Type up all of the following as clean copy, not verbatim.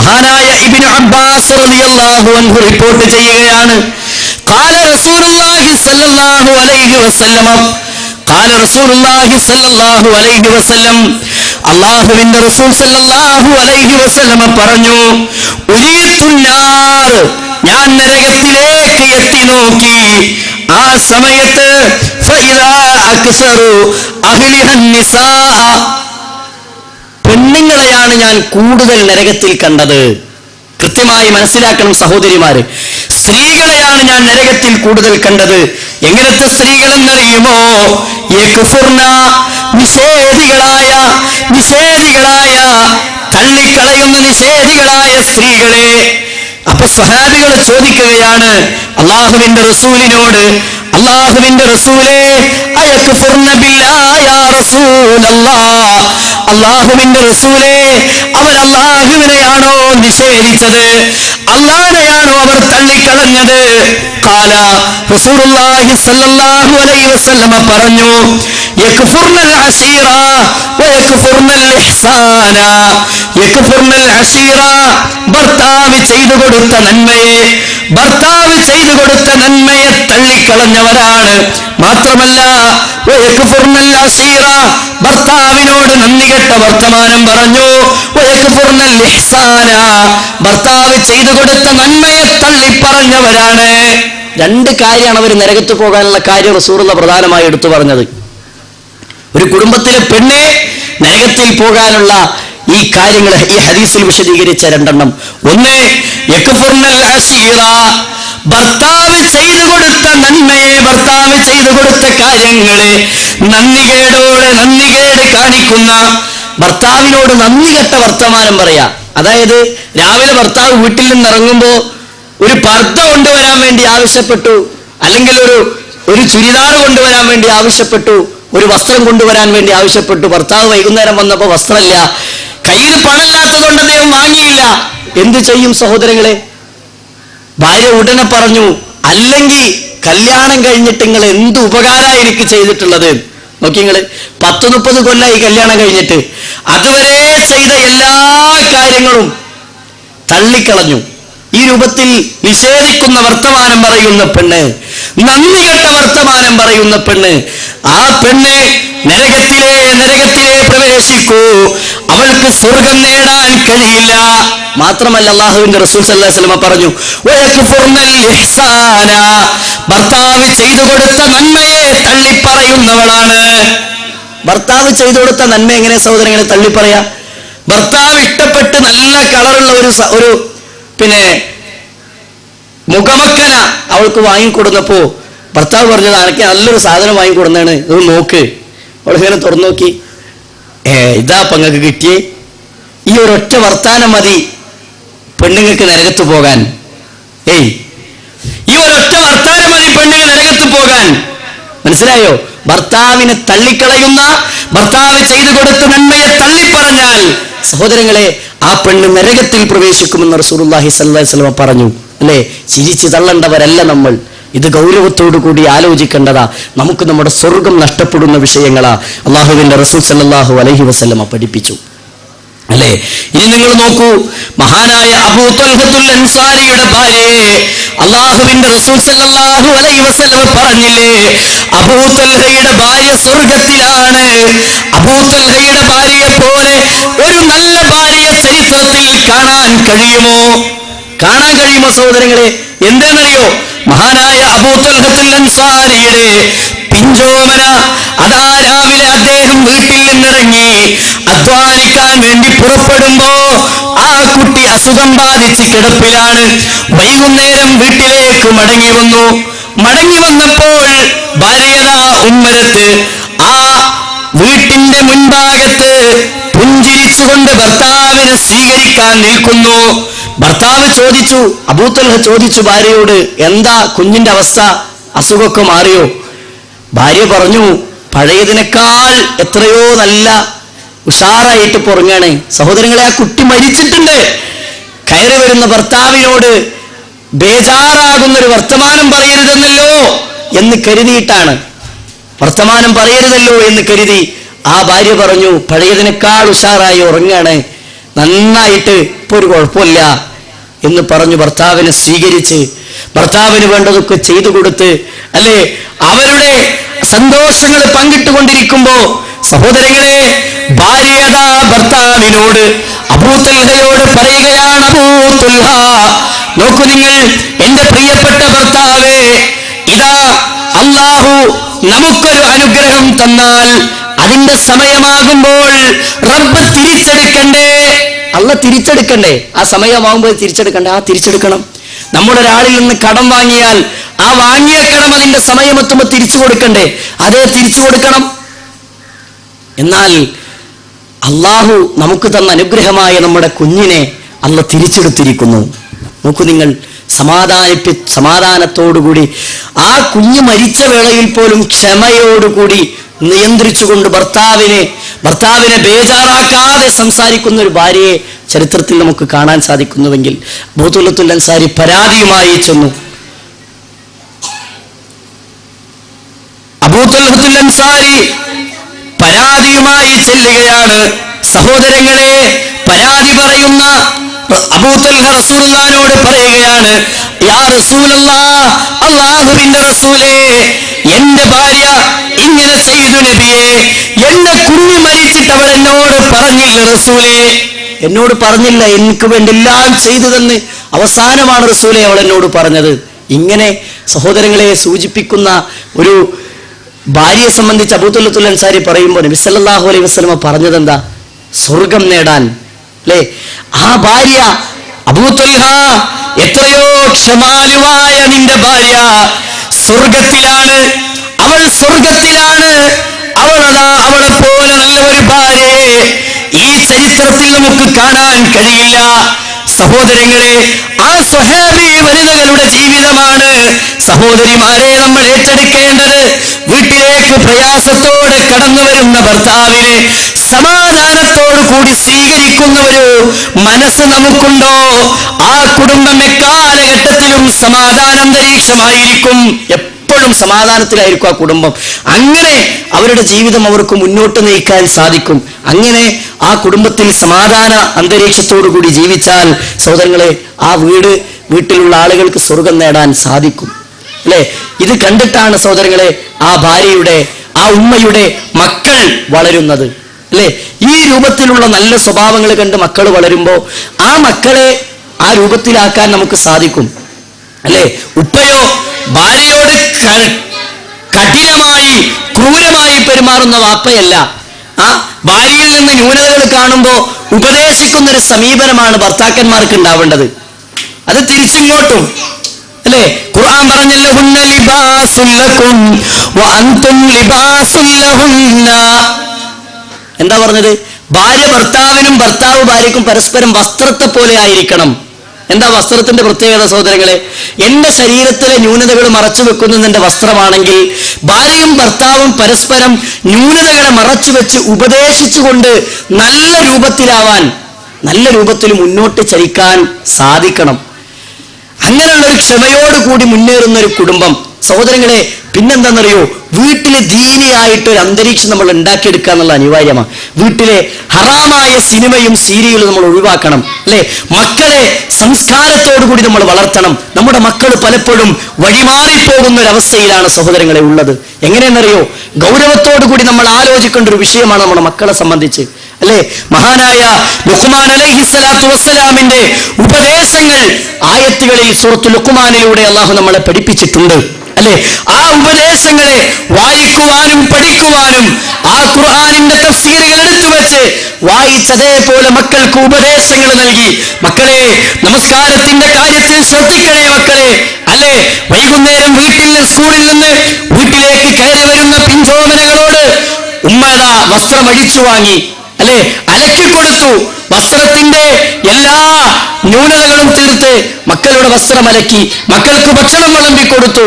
മഹാനായ Ibn Abbas റളിയല്ലാഹു അൻഹു റിപ്പോർട്ട് ചെയ്യുകയാണ്, ഖാല റസൂലുള്ളാഹി സ്വല്ലല്ലാഹു അലൈഹി വസല്ലം, ഖാല റസൂലുള്ളാഹി സ്വല്ലല്ലാഹു അലൈഹി വസല്ലം, അല്ലാഹുവിന്റെ റസൂൽ സ്വല്ലല്ലാഹു അലൈഹി വസല്ലം പറഞ്ഞു, ഉരീത്തുന്നാർ, ഞാൻ നരകത്തിലേക്ക് എത്തി നോക്കി. ആ സമയത്ത് ഫഇദാ അക്സറു അഹ്ലിഹൻ നിസാ, പെണ്ണുങ്ങളെയാണ് ഞാൻ കൂടുതൽ നരകത്തിൽ കണ്ടത്. കൃത്യമായി മനസ്സിലാക്കണം സഹോദരിമാര്, സ്ത്രീകളെയാണ് ഞാൻ നരകത്തിൽ കൂടുതൽ കണ്ടത്. എങ്ങനത്തെ സ്ത്രീകളെന്നറിയുമോ? യക്ഫുർന, നിഷേധികളായ തള്ളിക്കളയുന്ന നിഷേധികളായ സ്ത്രീകളെ. അപ്പൊ സ്വഹാബികൾ ചോദിക്കുകയാണ് അല്ലാഹുവിന്റെ റസൂലിനോട്, അല്ലാഹുവിന്റെ റസൂലേ, അയക്ഫുർന ബില്ലാഹി യാ റസൂലല്ലാഹ്, അല്ലാഹുവിന്റെ റസൂലേ, അവർ അല്ലാഹുവിനെയാണോ നിഷേധിച്ചത്? അല്ലാഹുവിനെയാണോ അവർ തള്ളിക്കളഞ്ഞത്? ഖാല റസൂലുള്ളാഹി സ്വല്ലല്ലാഹു അലൈഹി വസല്ലം പറഞ്ഞു, യക്ഫുർനൽ അശീറ വയക്ഫുർനൽ ഇഹ്സാന. യക്ഫുർനൽ അശീറ, ഭർത്താവ് ചെയ്തു കൊടുത്ത നന്മയെ തള്ളിക്കളഞ്ഞവരാണ്. മാത്രമല്ല വയക്ഫുർനൽ അശീറ, ഭർത്താവിനോട് നന്ദികെട്ട വർത്തമാനം പറഞ്ഞു. വയക്ഫുർനൽ ഇഹ്സാന, ഭർത്താവ് ചെയ്തു കൊടുത്ത നന്മയെ തള്ളിപ്പറഞ്ഞവരാണ്. രണ്ട് കാര്യമാണ് അവർ നരകത്ത് പോകാനുള്ള കാര്യം റസൂലുള്ള പ്രധാനമായി എടുത്തു പറഞ്ഞത്. ഒരു കുടുംബത്തിലെ പെണ്ണെ നരകത്തിൽ പോകാനുള്ള ഈ കാര്യങ്ങൾ ഈ ഹദീസിൽ വിശദീകരിച്ച രണ്ടെണ്ണം. ഒന്ന്, യക്ഫുർനൽ അശീറ, ഭർത്താവ് ചെയ്തു കൊടുത്ത നന്മയെ, ഭർത്താവ് ചെയ്തു കൊടുത്ത കാര്യങ്ങളെ നന്ദികേട് കാണിക്കുന്ന, ഭർത്താവിനോട് നന്ദി കെട്ട വർത്തമാനം പറയാ. അതായത് രാവിലെ ഭർത്താവ് വീട്ടിൽ നിന്ന് ഇറങ്ങുമ്പോ ഒരു പർദ്ദ കൊണ്ടുവരാൻ വേണ്ടി ആവശ്യപ്പെട്ടു, അല്ലെങ്കിൽ ഒരു ചുരിദാർ കൊണ്ടുവരാൻ വേണ്ടി ആവശ്യപ്പെട്ടു, ഒരു വസ്ത്രം കൊണ്ടുവരാൻ വേണ്ടി ആവശ്യപ്പെട്ടു. ഭർത്താവ് വൈകുന്നേരം വന്നപ്പോ വസ്ത്രമില്ല, കയ്യിൽ പണമില്ലാത്തതുകൊണ്ട് അദ്ദേഹം വാങ്ങിയില്ല. എന്തു ചെയ്യും സഹോദരങ്ങളെ? ഭാര്യ ഉടനെ പറഞ്ഞു, അല്ലെങ്കിൽ കല്യാണം കഴിഞ്ഞിട്ട് നിങ്ങൾ എന്ത് ഉപകാരമാണ് എനിക്ക് ചെയ്തിട്ടുള്ളത്? നോക്കി, നിങ്ങൾ 10-30 കൊല്ലമായി കല്യാണം കഴിഞ്ഞിട്ട്, അതുവരെ ചെയ്ത എല്ലാ കാര്യങ്ങളും തള്ളിക്കളഞ്ഞു. ഈ രൂപത്തിൽ നിഷേധിക്കുന്ന വർത്തമാനം പറയുന്ന പെണ്ണ്, നന്ദി കെട്ട വർത്തമാനം പറയുന്ന പെണ്ണ്, ആ പെണ്ണ് നരകത്തിലെ പ്രവേശിക്കൂ, അവൾക്ക് സ്വർഗം നേടാൻ കഴിയില്ല. മാത്രമല്ല അല്ലാഹുവിന്റെ റസൂൽ സല്ലല്ലാഹു അലൈഹി വസല്ലം പറഞ്ഞു, വയക്ഫുർനൽ ഇഹ്സാന, ഭർത്താവ് ചെയ്തു കൊടുത്ത നന്മയെ തള്ളിപ്പറയുന്നവളാണ്. ഭർത്താവ് ചെയ്തു കൊടുത്ത നന്മ എങ്ങനെ സഹോദരങ്ങളെ തള്ളിപ്പറയാ? ഭർത്താവ് ഇഷ്ടപ്പെട്ട് നല്ല കളറുള്ള ഒരു മുഖമക്കന അവൾക്ക് വാങ്ങിക്കൊടുന്നപ്പോ ഭർത്താവ് പറഞ്ഞത്, എനിക്ക് നല്ലൊരു സാധനം വാങ്ങിക്കൊടുന്നാണ്, ഇത് നോക്ക്. അവളിങ്ങനെ തുറന്നു നോക്കി, ഇതാ പങ്ങൾക്ക് കിട്ടിയേ. ഈ ഒരൊറ്റ വർത്താനം മതി പെണ്ണുങ്ങൾക്ക് നരകത്ത് പോകാൻ. ഈ ഒരൊറ്റ വർത്താനം മതി പെണ്ണുങ്ങൾ നരകത്ത് പോകാൻ. മനസ്സിലായോ? ഭർത്താവിനെ തള്ളിക്കളയുന്ന, ഭർത്താവ് ചെയ്തു കൊടുത്ത നന്മയെ തള്ളിപ്പറഞ്ഞാൽ സഹോദരങ്ങളെ ആ പെണ്ണ് നരകത്തിൽ പ്രവേശിക്കുമെന്ന് റസൂലുള്ളാഹി സ്വല്ലല്ലാഹു അലൈഹി വസല്ലം പറഞ്ഞു. അല്ലേ? ചിരിച്ചു തള്ളേണ്ടവരല്ല നമ്മൾ. ഇത് ഗൗരവത്തോടു കൂടി ആലോചിക്കേണ്ടതാ. നമുക്ക് നമ്മുടെ സ്വർഗം നഷ്ടപ്പെടുന്ന വിഷയങ്ങളാ അല്ലാഹുവിന്റെ റസൂൽ സല്ലല്ലാഹു അലൈഹി വസല്ലം പഠിപ്പിച്ചു. അല്ലേ? ഇനി നിങ്ങൾ നോക്കൂ, മഹാനായ അബൂ ത്വൽഹത്തുൽ അൻസാരിയുടെ ഭാര്യയെ അല്ലാഹുവിന്റെ റസൂൽ സല്ലല്ലാഹു അലൈഹി വസല്ലം പറഞ്ഞില്ലേ, അബൂ ത്വൽഹയുടെ ഭാര്യ സ്വർഗത്തിലാണ്. അബൂ ത്വൽഹയുടെ ഭാര്യയെ പോലെ ഒരു നല്ല ഭാര്യയെ ചരിത്രത്തിൽ കാണാൻ കഴിയുമോ സഹോദരങ്ങളെ? എന്താണെന്നറിയോ? മഹാനായ അബൂ ത്വൽഹത്തുൽ അൻസാരിയുടെ പിഞ്ചോമന അതാ രാവിലെ അദ്ദേഹം വീട്ടിൽ നിന്നിറങ്ങി അധ്വാനിക്കാൻ വേണ്ടി പുറപ്പെടുമ്പോ ആ കുട്ടി അസുഖം ബാധിച്ച് കിടപ്പിലാണ്. വൈകുന്നേരം വീട്ടിലേക്ക് മടങ്ങി വന്നപ്പോൾ ഭാര്യതാ ഉമ്മരത്ത് ആ വീട്ടിന്റെ മുൻഭാഗത്ത് പുഞ്ചിരിച്ചുകൊണ്ട് ഭർത്താവിനെ സ്വീകരിക്കാൻ നിൽക്കുന്നു. ഭർത്താവ് ചോദിച്ചു, അബൂ ത്വൽഹ ചോദിച്ചു ഭാര്യയോട്, എന്താ കുഞ്ഞിന്റെ അവസ്ഥ, അസുഖമൊക്കെ മാറിയോ? ഭാര്യ പറഞ്ഞു, പഴയതിനേക്കാൾ എത്രയോ നല്ല ഉഷാറായിട്ട് പുറങ്ങാണ്. സഹോദരങ്ങളെ, ആ കുട്ടി മരിച്ചിട്ടുണ്ട്. കയറി വരുന്ന ഭർത്താവിനോട് ബേജാറാകുന്നൊരു വർത്തമാനം പറയരുതെന്നല്ലോ എന്ന് കരുതിയിട്ടാണ്, വർത്തമാനം പറയരുതല്ലോ എന്ന് കരുതി ആ ഭാര്യ പറഞ്ഞു, പഴയതിനേക്കാൾ ഉഷാറായി ഉറങ്ങാണ്. നന്നായിട്ട് ഇപ്പൊ ഒരു കുഴപ്പമില്ല എന്ന് പറഞ്ഞു ഭർത്താവിനെ സ്വീകരിച്ച് ഭർത്താവിന് വേണ്ടതൊക്കെ ചെയ്തു കൊടുത്ത് അല്ലെ അവരുടെ സന്തോഷങ്ങൾ പങ്കിട്ടുകൊണ്ടിരിക്കുമ്പോ സഹോദരങ്ങളെ ഭാര്യതാ ഭർത്താവിനോട് അബൂതൽഹയോട് പറയുകയാണ്, അബൂതൽഹ നോക്കൂ നിങ്ങൾ, എന്റെ പ്രിയപ്പെട്ട ഭർത്താവേ, ഇതാ അല്ലാഹു നമുക്കൊരു അനുഗ്രഹം തന്നാൽ അതിന്റെ സമയമാകുമ്പോൾ റബ്ബ് തിരിച്ചെടുക്കണ്ടേ? അല്ല തിരിച്ചെടുക്കണ്ടേ? ആ സമയമാകുമ്പോൾ തിരിച്ചെടുക്കണ്ടേ? ആ തിരിച്ചെടുക്കണം. നമ്മളൊരാളിൽ നിന്ന് കടം വാങ്ങിയാൽ ആ വാങ്ങിയ കടം അതിന്റെ സമയമെത്തുമ്പോൾ തിരിച്ചു കൊടുക്കണ്ടേ? അതേ തിരിച്ചു കൊടുക്കണം. എന്നാൽ അള്ളാഹു നമുക്ക് തന്ന അനുഗ്രഹമായ നമ്മുടെ കുഞ്ഞിനെ അല്ല തിരിച്ചെടുത്തിരിക്കുന്നു. നോക്കൂ നിങ്ങൾ, സമാധാനത്തോടുകൂടി ആ കുഞ്ഞ് മരിച്ച വേളയിൽ പോലും ക്ഷമയോടുകൂടി നിയന്ത്രിച്ചുകൊണ്ട് ഭർത്താവിനെ ബേജാറാക്കാതെ സംസാരിക്കുന്ന ഒരു ഭാര്യയെ ചരിത്രത്തിൽ നമുക്ക് കാണാൻ സാധിക്കുന്നുവെങ്കിൽ അബൂ തുൽഹത്തുൽ അൻസാരി പരാതിയുമായി ചെന്നു. അബൂ തുൽഹത്തുൽ അൻസാരി പരാതിയുമായി ചെല്ലുകയാണ്. സഹോദരങ്ങളെ, പരാതി പറയുന്ന അബൂ തൽഹ റസൂലുള്ളാഹിനോട് പറയുകയാണ്, യാ റസൂലല്ലാഹ്, അല്ലാഹുവിന്റെ റസൂലേ, എന്റെ ഭാര്യ ഇങ്ങനെ ചെയ്തു നബിയേ, എന്റെ കുഞ്ഞ് മരിച്ചിട്ട് അവൾ എന്നോട് പറഞ്ഞില്ല റസൂലേ, എന്നോട് പറഞ്ഞില്ല, എനിക്ക് വേണ്ടി എല്ലാം ചെയ്തു തന്ന് അവസാനമാണ് റസൂലേ അവൾ എന്നോട് പറഞ്ഞത്. ഇങ്ങനെ സഹോദരങ്ങളെ സൂചിപ്പിക്കുന്ന ഒരു ഭാര്യയെ സംബന്ധിച്ച് അബൂ തുൽഹത്തുൽ അൻസാരി പറയുമ്പോൾ നബി സല്ലല്ലാഹു അലൈഹി വസല്ലമ പറഞ്ഞത് എന്താ? സ്വർഗം നേടാൻ അല്ലേ? ആ ഭാര്യ അബൂ തുൽഹ, എത്രയോ ക്ഷമാലുവായ നിന്റെ ഭാര്യ സ്വർഗത്തിലാണ്, അവൾ സ്വർഗത്തിലാണ്, അവളെ പോലെ നല്ല ഒരു ഭാര്യയെ ഈ ചരിത്രത്തിൽ നമുക്ക് കാണാൻ കഴിയില്ല. സഹോദരങ്ങളെ, ആ സ്വഹാബി വനിതകളുടെ ജീവിതമാണ് സഹോദരിമാരെ നമ്മൾ ഏറ്റെടുക്കേണ്ടത്. വീട്ടിലേക്ക് പ്രയാസത്തോടെ കടന്നു വരുന്ന ഭർത്താവിനെ സമാധാനത്തോടു കൂടി സ്വീകരിക്കുന്ന ഒരു മനസ്സ് നമുക്കുണ്ടോ? ആ കുടുംബം എക്കാലഘട്ടത്തിലും സമാധാനാന്തരീക്ഷമായിരിക്കും. എപ്പോഴും സമാധാനത്തിലായിരിക്കും ആ കുടുംബം. അങ്ങനെ അവരുടെ ജീവിതം അവർക്ക് മുന്നോട്ട് നയിക്കാൻ സാധിക്കും. അങ്ങനെ ആ കുടുംബത്തിൽ സമാധാന അന്തരീക്ഷത്തോടു കൂടി ജീവിച്ചാൽ സഹോദരങ്ങളെ, ആ വീട്ടിലുള്ള ആളുകൾക്ക് സ്വർഗം നേടാൻ സാധിക്കും അല്ലെ? ഇത് കണ്ടിട്ടാണ് സഹോദരങ്ങളെ ആ ഭാര്യയുടെ, ആ ഉമ്മയുടെ മക്കൾ വളരുന്നത് അല്ലെ? ഈ രൂപത്തിലുള്ള നല്ല സ്വഭാവങ്ങൾ കണ്ട് മക്കൾ വളരുമ്പോൾ ആ മക്കളെ ആ രൂപത്തിലാക്കാൻ നമുക്ക് സാധിക്കും അല്ലെ? ഉപ്പയോ ഭാര്യയോട് കഠിനമായി ക്രൂരമായി പെരുമാറുന്ന വാപ്പയല്ല. ആ ഭാര്യയിൽ നിന്ന് ന്യൂനതകൾ കാണുമ്പോൾ ഉപദേശിക്കുന്നൊരു സമീപനമാണ് ഭർത്താക്കന്മാർക്ക് ഉണ്ടാവേണ്ടത്. അത് തിരിച്ചിങ്ങോട്ടും അല്ലെ? ഖുർആൻ പറഞ്ഞല്ലോ, ഹുന്ന ലിബാസുൽ ലക്കും വഅൻതും ലിബാസുൽ ലഹുന്ന. എന്താ പറഞ്ഞത്? ഭാര്യ ഭർത്താവിനും ഭർത്താവ് ഭാര്യക്കും പരസ്പരം വസ്ത്രത്തെ പോലെ ആയിരിക്കണം. എന്താ വസ്ത്രത്തിന്റെ പ്രത്യേകത സഹോദരങ്ങളെ? എന്റെ ശരീരത്തിലെ ന്യൂനതകൾ മറച്ചു വെക്കുന്നതിന്റെ വസ്ത്രമാണെങ്കിൽ ഭാര്യയും ഭർത്താവും പരസ്പരം ന്യൂനതകളെ മറച്ചു വെച്ച് ഉപദേശിച്ചുകൊണ്ട് നല്ല രൂപത്തിലാവാൻ, നല്ല രൂപത്തിൽ മുന്നോട്ട് ചലിക്കാൻ സാധിക്കണം. അങ്ങനെയുള്ള ഒരു ക്ഷമയോടുകൂടി മുന്നേറുന്ന ഒരു കുടുംബം സഹോദരങ്ങളെ, പിന്നെന്താണെന്നറിയോ? വീട്ടിലെ ദീനിയായിട്ടൊരു അന്തരീക്ഷം നമ്മൾ ഉണ്ടാക്കിയെടുക്കുക എന്നുള്ള അനിവാര്യമാണ്. വീട്ടിലെ ഹറാമായ സിനിമയും സീരിയലും നമ്മൾ ഒഴിവാക്കണം അല്ലെ? മക്കളെ സംസ്കാരത്തോടുകൂടി നമ്മൾ വളർത്തണം. നമ്മുടെ മക്കൾ പലപ്പോഴും വഴിമാറിപ്പോകുന്ന ഒരവസ്ഥയിലാണ് സഹോദരങ്ങളെ ഉള്ളത്. എങ്ങനെയെന്നറിയോ? ഗൗരവത്തോടുകൂടി നമ്മൾ ആലോചിക്കേണ്ട ഒരു വിഷയമാണ് നമ്മുടെ മക്കളെ സംബന്ധിച്ച് അല്ലെ? മഹാനായ ലുഖ്മാൻ അലൈഹിസ്സലാത്തു വസ്സലാമിന്റെ ഉപദേശങ്ങൾ ആയത്തുകളിൽ സൂറത്തുൽ ലുഖ്മാനിലൂടെ അല്ലാഹു നമ്മളെ പഠിപ്പിച്ചിട്ടുണ്ട് അല്ലെ? ആ ഉപദേശങ്ങളെ വായിക്കുവാനും പഠിക്കുവാനും ആ ഖുർആനിന്റെ തഫ്സീറുകൾ എടുത്തു വെച്ച് വായിച്ചതേപോലെ മക്കൾക്ക് ഉപദേശങ്ങൾ നൽകി. മക്കളെ, നമസ്കാരത്തിന്റെ കാര്യത്തിൽ ശ്രദ്ധിക്കണേ മക്കളെ അല്ലെ? വൈകുന്നേരം സ്കൂളിൽ നിന്ന് വീട്ടിലേക്ക് കയറി വരുന്ന പിഞ്ചോമനകളോട് ഉമ്മതാ വസ്ത്രം അഴിച്ചു വാങ്ങി അല്ലെ, അലക്കിക്കൊടുത്തു. വസ്ത്രത്തിന്റെ എല്ലാ ന്യൂനതകളും തീർത്ത് മക്കളുടെ വസ്ത്രം അലക്കി, മക്കൾക്ക് ഭക്ഷണം വിളമ്പിക്കൊടുത്തു.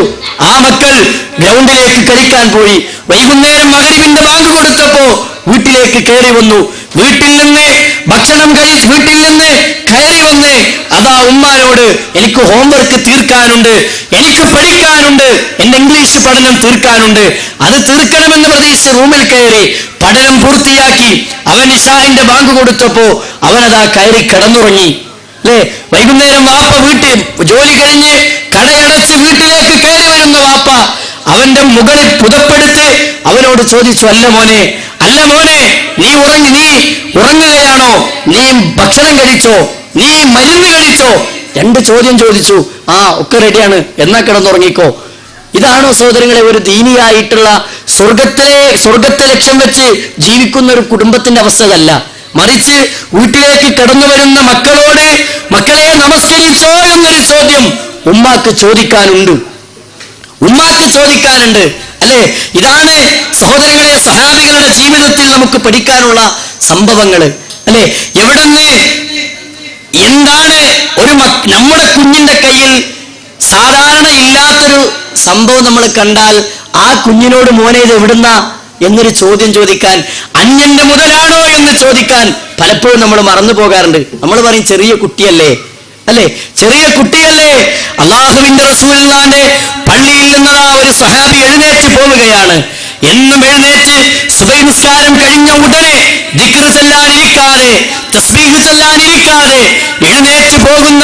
ആ മക്കൾ ഗ്രൗണ്ടിലേക്ക് കളിക്കാൻ പോയി. വൈകുന്നേരം മഗ്‌രിബിന്റെ ബാങ്ക് കൊടുത്തപ്പോ വീട്ടിലേക്ക് കയറി വന്നു. വീട്ടിൽ നിന്ന് ഭക്ഷണം വീട്ടിൽ നിന്ന് കയറി വന്ന് അതാ ഉമ്മാനോട് എനിക്ക് ഹോംവർക്ക് തീർക്കാനുണ്ട്, എനിക്ക് പഠിക്കാനുണ്ട്, എന്റെ ഇംഗ്ലീഷ് പഠനം തീർക്കാനുണ്ട്, അത് തീർക്കണമെന്ന് പ്രതീക്ഷിച്ച് റൂമിൽ കയറി പഠനം പൂർത്തിയാക്കി അവൻ ഇശാഇന്റെ ബാങ്ക് കൊടുത്തപ്പോ അവനതാ കയറി കിടന്നുറങ്ങി. അല്ലേ? വൈകുന്നേരം വാപ്പ വീട്ടിൽ ജോലി കഴിഞ്ഞ് കടയടച്ച് വീട്ടിലേക്ക് കയറി വരുന്ന വാപ്പ അവന്റെ മുകളിൽ പുതപ്പെടുത്ത് അവനോട് ചോദിച്ചു, അല്ല മോനെ നീ ഉറങ്ങുകയാണോ, നീ ഭക്ഷണം കഴിച്ചോ, നീ മരുന്ന് കഴിച്ചോ? 2 ചോദ്യം ചോദിച്ചു. ഒക്കെ റെഡിയാണ്, എന്നാ കിടന്നുറങ്ങിക്കോ. ഇതാണോ സഹോദരങ്ങളെ ഒരു ദീനിയായിട്ടുള്ള സ്വർഗത്തെ ലക്ഷ്യം വെച്ച് ജീവിക്കുന്ന ഒരു കുടുംബത്തിന്റെ അവസ്ഥ? അതല്ല, മറിച്ച് വീട്ടിലേക്ക് കടന്നു വരുന്ന മക്കളോട് മക്കളെ നമസ്കരിച്ചോ എന്നൊരു ചോദ്യം ഉമ്മാക്ക് ചോദിക്കാനുണ്ട്. അല്ലെ? ഇതാണ് സഹോദരങ്ങളെ സഹാബികളുടെ ജീവിതത്തിൽ നമുക്ക് പഠിക്കാനുള്ള സംഭവങ്ങൾ. അല്ലെ? എവിടുന്ന് എന്താണ് നമ്മുടെ കുഞ്ഞിന്റെ കയ്യിൽ സാധാരണ ഇല്ലാത്തൊരു സംഭവം നമ്മൾ കണ്ടാൽ ആ കുഞ്ഞിനോട് മോനെ ഇത് എവിടുന്നാ എന്നൊരു ചോദ്യം ചോദിക്കാൻ, അന്യന്റെ മുതലാണോ എന്ന് ചോദിക്കാൻ പലപ്പോഴും നമ്മൾ മറന്നു പോകാറുണ്ട്. നമ്മൾ പറയും ചെറിയ കുട്ടിയല്ലേ, അല്ലെ? ചെറിയ കുട്ടിയല്ലേ. അള്ളാഹുവിന്റെ റസൂലുള്ളാഹിന്റെ പള്ളിയിൽ നിന്നതാ ഒരു സഹാബി എഴുന്നേറ്റ് പോവുകയാണ്. എന്നും എഴുന്നേറ്റ് സുബഹി നിസ്കാരം കഴിഞ്ഞ ഉടനെ ദിക്ർ ചൊല്ലാനിരിക്കാതെ, തസ്ബീഹ് ചൊല്ലാനിരിക്കാതെ എഴുന്നേറ്റ് പോകുന്ന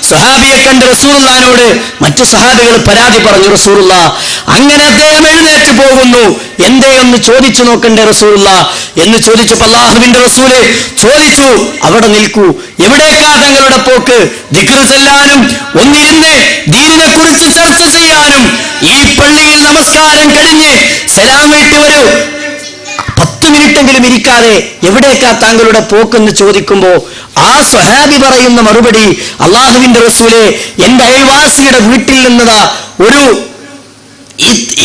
സ്വഹാബിയെ കണ്ട് റസൂലുള്ളാഹിനോട് മറ്റു സ്വഹാബികൾ പരാതി പറഞ്ഞു. റസൂലുള്ളാഹ് അങ്ങനെ അദ്ദേഹം എഴുന്നേറ്റ് പോകുന്നു, എന്തേ ഒന്ന് ചോദിച്ചു നോക്കണ്ടേ റസൂലുള്ളാഹ് എന്ന് ചോദിച്ചപ്പോൾ അല്ലാഹുവിന്റെ റസൂല് ചോദിച്ചു, അവിടെ നിൽക്കൂ, എവിടേക്കാ തങ്ങളുടെ പോക്ക്? ദിക്ർ ചൊല്ലാനും ഒന്നിരുന്ന് ദീനിനെ കുറിച്ച് ചർച്ച ചെയ്യാനും ഈ പള്ളിയിൽ നമസ്കാരം കഴിഞ്ഞ് സലാം വീട്ടി വരൂ, 10 മിനിറ്റെങ്കിലും ഇരിക്കാതെ എവിടേക്കാ താങ്കളുടെ പോക്കെന്ന് ചോദിക്കുമ്പോ ആ സ്വഹാബി പറയുന്ന മറുപടി, അള്ളാഹുവിന്റെ റസൂലെ, എന്റെ അയൽവാസിയുടെ വീട്ടിൽ നിന്നതാ ഒരു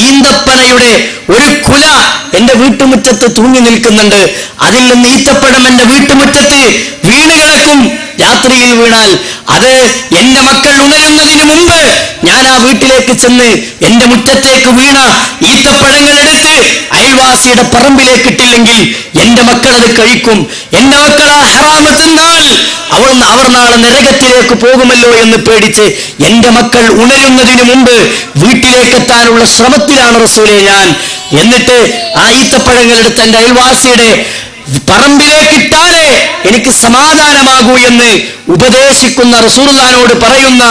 ഈന്തപ്പനയുടെ ഒരു കുല എന്റെ വീട്ടുമുറ്റത്ത് തൂങ്ങി നിൽക്കുന്നുണ്ട്, അതിൽ നിന്ന് ഈത്തപ്പഴം എന്റെ വീട്ടുമുറ്റത്ത് വീണ് കിടക്കും. രാത്രിയിൽ വീണാൽ അത് എന്റെ മക്കൾ ഉണരുന്നതിന് മുമ്പ് ഞാൻ ആ വീട്ടിലേക്ക് ചെന്ന് എന്റെ മുറ്റത്തേക്ക് വീണ ഈത്തപ്പഴങ്ങൾ എടുത്ത് അയൽവാസിയുടെ പറമ്പിലേക്ക് ഇട്ടില്ലെങ്കിൽ എന്റെ മക്കൾ അത് കഴിക്കും. എന്റെ മക്കൾ ആ ഹറാമ് തിന്നാൽ അവർ നാളെ നരകത്തിലേക്ക് പോകുമല്ലോ എന്ന് പേടിച്ച് എന്റെ മക്കൾ ഉണരുന്നതിന് മുമ്പ് വീട്ടിലേക്ക് എത്താനുള്ള ശ്രമത്തിലാണ് റസൂലേ ഞാൻ. എന്നിട്ട് ആ ഈത്തപ്പഴങ്ങൾ എടുത്ത് എന്റെ അയൽവാസിയുടെ പറമ്പിലേക്ക് ഇട്ടാലേ എനിക്ക് സമാധാനമാകൂ എന്ന് ഉപദേശിക്കുന്ന റസൂലുള്ളാഹിനോട് പറയുന്ന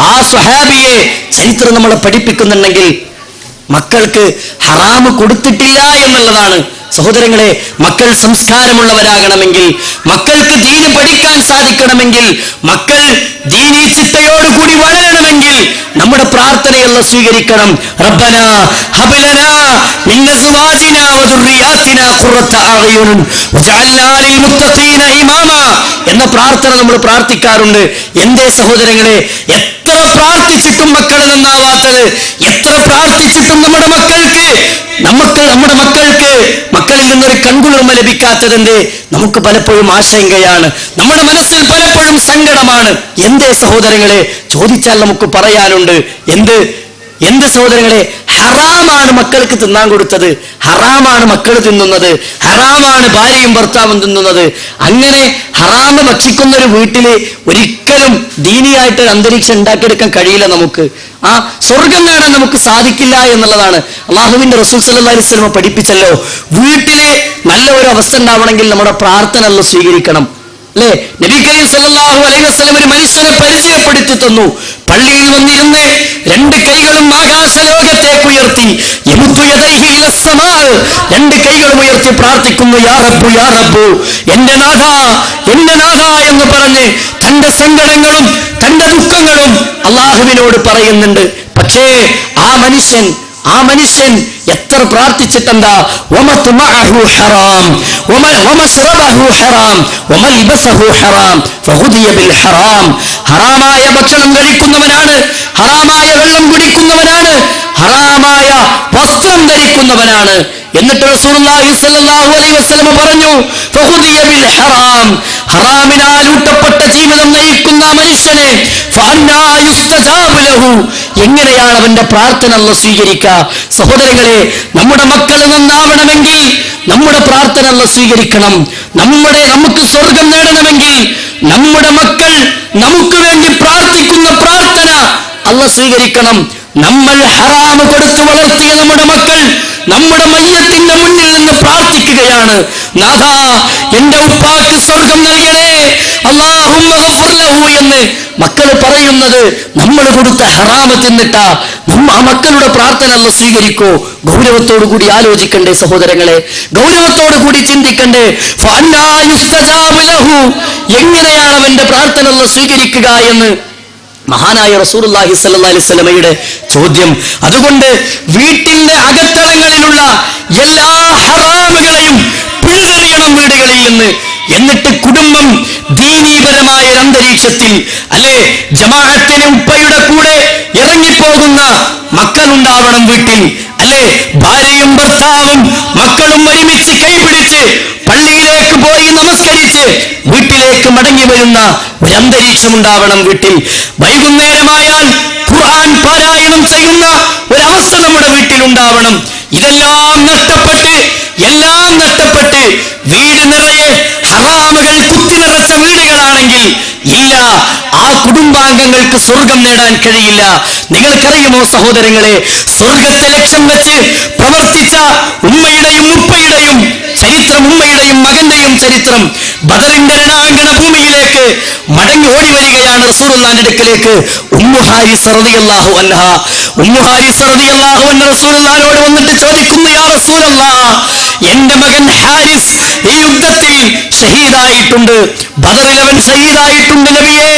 ആ സ്വഹാബിയെ ചരിത്രം നമ്മളെ പഠിപ്പിക്കുന്നുണ്ടെങ്കിൽ മക്കൾക്ക് ഹറാമ് കൊടുത്തിട്ടില്ല എന്നുള്ളതാണ്. സഹോദരങ്ങളെ, മക്കൾ സംസ്കാരമുള്ളവരാകണമെങ്കിൽ, മക്കൾക്ക് ദീന് പഠിക്കാൻ സാധിക്കണമെങ്കിൽ, മക്കൾ ദീനീ ചിട്ടയോടുകൂടി വളരണമെങ്കിൽ നമ്മുടെ പ്രാർത്ഥനയെല്ലാം സ്വീകരിക്കണം. റബ്ബനാ ഹബ് ലനാ മിൻ അസ്വാജിനാ വദുർരിയാതിനാ ഖുറത അഅ്യുൻ വജഅൽനാ ലിൽ മുത്തഖീന ഇമാമാ എന്ന പ്രാർത്ഥന നമ്മൾ പ്രാർത്ഥിക്കാറുണ്ട്. എന്തേ സഹോദരങ്ങളെ, എത്ര പ്രാർത്ഥിച്ചിട്ടും മക്കൾ നന്നാവാത്തത്, എത്ര പ്രാർത്ഥിച്ചിട്ടും നമ്മുടെ മക്കൾക്ക് മക്കളിൽ നിന്നൊരു കൺകുളിർമ ലഭിക്കാത്തതെന്തേ? നമുക്ക് പലപ്പോഴും ആശങ്കയാണ്, നമ്മുടെ മനസ്സിൽ പലപ്പോഴും സങ്കടമാണ്. എന്തേ സഹോദരങ്ങളെ? ചോദിച്ചാൽ നമുക്ക് പറയാനുണ്ട്. എന്ത് സഹോദരങ്ങളെ? ഹറാമാണ് മക്കൾക്ക് തിന്നാൻ കൊടുത്തത്, ഹറാമാണ് മക്കൾ തിന്നുന്നത്, ഹറാമാണ് ഭാര്യയും ഭർത്താവും തിന്നുന്നത്. അങ്ങനെ ഹറാമ് ഭക്ഷിക്കുന്ന ഒരു വീട്ടില് ഒരിക്കലും ദീനിയായിട്ടൊരു അന്തരീക്ഷം ഉണ്ടാക്കിയെടുക്കാൻ കഴിയില്ല. നമുക്ക് ആ സ്വർഗം നേടാൻ നമുക്ക് സാധിക്കില്ല എന്നുള്ളതാണ് അല്ലാഹുവിന്റെ റസൂൽ സല്ലല്ലാഹു അലൈഹി വസല്ലം പഠിപ്പിച്ചല്ലോ. വീട്ടിലെ നല്ല ഒരു അവസ്ഥ ഉണ്ടാവണമെങ്കിൽ നമ്മുടെ പ്രാർത്ഥന അല്ലാഹു സ്വീകരിക്കണം. അല്ലേ? നബി കരീം സല്ലല്ലാഹു അലൈഹി വസല്ലം ഒരു മനുഷ്യനെ പരിചയപ്പെടുത്തി തന്നു. പള്ളിയിൽ വന്നിരുന്ന് 2 കൈകളും ആകാശലോകത്തേക്ക് ഉയർത്തി, 2 കൈകളും ഉയർത്തി പ്രാർത്ഥിക്കുന്നു, യാ റബ്ബു യാ റബ്ബു, എന്റെ നാഥ എന്ന് പറഞ്ഞ് തന്റെ സങ്കടങ്ങളും തന്റെ ദുഃഖങ്ങളും അള്ളാഹുവിനോട് പറയുന്നുണ്ട്. പക്ഷേ ആ മനുഷ്യൻ എത്ര പ്രാർത്ഥിച്ചിട്ടെന്താ? വമത്മഅഹു ഹറാം വമശ്റബഹു ഹറാം വമൽബസഹു ഹറാം ഫഹുദിയ ബിൽ ഹറാം. ഹറാമായ ഭക്ഷണം കഴിക്കുന്നവനാണ്, ഹറാമായ വെള്ളം കുടിക്കുന്നവനാണ്, ഹറാമായ വസ്ത്രം ധരിക്കുന്നവനാണ്. എന്നിട്ട് റസൂലുള്ളാഹി സ്വല്ലല്ലാഹു അലൈഹി വസല്ലം പറഞ്ഞു, ഫഹുദിയ ബിൽ ഹറാം. ഹറാമിനാൽ ഊട്ടപ്പെട്ട ജീവിതം നയിക്കുന്ന മനുഷ്യനെ ഫഅന്നാ യുസ്തജാബു ലഹു, എങ്ങനെയാണ് അവന്റെ പ്രാർത്ഥന അല്ലാഹു സ്വീകരിക്കുക? സഹോദരങ്ങളെ, നമ്മുടെ മക്കൾ നന്നാവണമെങ്കിൽ, നമ്മുടെ പ്രാർത്ഥന അല്ലാഹു സ്വീകരിക്കണം. നമുക്ക് സ്വർഗം നേടണമെങ്കിൽ നമ്മുടെ മക്കൾ നമുക്ക് വേണ്ടി പ്രാർത്ഥിക്കുന്ന പ്രാർത്ഥന അല്ലാഹു സ്വീകരിക്കണം. നമ്മൾ ഹറാമ് കൊടുത്തു വളർത്തിയ നമ്മുടെ മക്കൾ നമ്മുടെ മയ്യത്തിന്റെ മുന്നിൽ നിന്ന് പ്രാർത്ഥിക്കുകയാണ്, നാഥാ എന്റെ ഉപ്പാക്ക് സ്വർഗം നൽകണേ, അല്ലാഹുമ്മ ഗഫിർ ലഹു എന്ന് മക്കൾ പറയുന്നത് നമ്മൾ കൊടുത്ത ഹറാമ് തിന്നിട്ടാ. ആ മക്കളുടെ പ്രാർത്ഥന അല്ലാഹു സ്വീകരിക്കോ? ഗൗരവത്തോടു കൂടി ആലോചിക്കണ്ടേ സഹോദരങ്ങളെ, ഗൗരവത്തോടു കൂടി ചിന്തിക്കണ്ടേ. ഫഅന്നാ യുസ്തജാബു ലഹു, എങ്ങനെയാണ് അവന്റെ പ്രാർത്ഥന അല്ലാഹു സ്വീകരിക്കുക എന്ന് മഹാനായ റസൂലുള്ളാഹി സ്വല്ലല്ലാഹി അലൈഹി വസല്ലമയുടെ ചോദ്യം. അതുകൊണ്ട് വീട്ടിന്റെ അകത്തളങ്ങളിലുള്ള എല്ലാ ഹറാമുകളെയും പിഴുതെറിയണം വീടുകളിൽ നിന്ന്. എന്നിട്ട് കുടുംബം ദീനീപരമായ ഒരു അന്തരീക്ഷത്തിൽ, അല്ലെ, ജമാഅത്തിന് ഉപ്പയുടെ കൂടെ ഇറങ്ങിപ്പോകുന്ന മക്കളുണ്ടാവണം വീട്ടിൽ, അല്ലെ, ഭാര്യയും ഭർത്താവും മക്കളും ഒരുമിച്ച് കൈപിടിച്ച് പള്ളിയിലേക്ക് പോയി നമസ്കരിച്ച് വീട്ടിലേക്ക് മടങ്ങി വരുന്ന ഒരു അന്തരീക്ഷം ഉണ്ടാവണം വീട്ടിൽ. വൈകുന്നേരമായാൽ ഖുർആൻ പാരായണം ചെയ്യുന്ന ഒരവസ്ഥ നമ്മുടെ വീട്ടിൽ ഉണ്ടാവണം. എല്ലാം നഷ്ടപ്പെട്ട് വീട് നിറയെ ഹറാമുകൾ കുത്തി നിറച്ച വീടുകളാണെങ്കിൽ ഇല്ല, ആ കുടുംബാംഗങ്ങൾക്ക് സ്വർഗം നേടാൻ കഴിയില്ല. നിങ്ങൾക്കറിയുമോ സഹോദരങ്ങളെ, സ്വർഗത്തെ ലക്ഷ്യം വെച്ച് പ്രവർത്തിച്ച ഉമ്മയുടെയും ഉപ്പയുടെയും ചരിത്രം, ഉമ്മയുടെയും മകന്റെയും ചരിത്രം. ബദറിന്റെ രണാങ്കണ ഭൂമിയിലേക്ക് മടങ്ങി ഓടി വരികയാണ് റസൂലുള്ളാഹിന്റെ അടുക്കലേക്ക് ഉമ്മു ഹാരിസ റളിയല്ലാഹു അൻഹ. ഉമ്മു ഹാരിസ റളിയല്ലാഹു അൻഹ റസൂലുള്ളാഹിനോട് വന്നിട്ട് ചോദിക്കുന്നു, യാ റസൂലല്ലാഹ്, എന്റെ മകൻ ഹാരിസ് ഈ യുദ്ധത്തിൽ ഷഹീദായിട്ടുണ്ട്, ബദറിൽ അവൻ ഷഹീദായിട്ടുണ്ട് നബിയേ,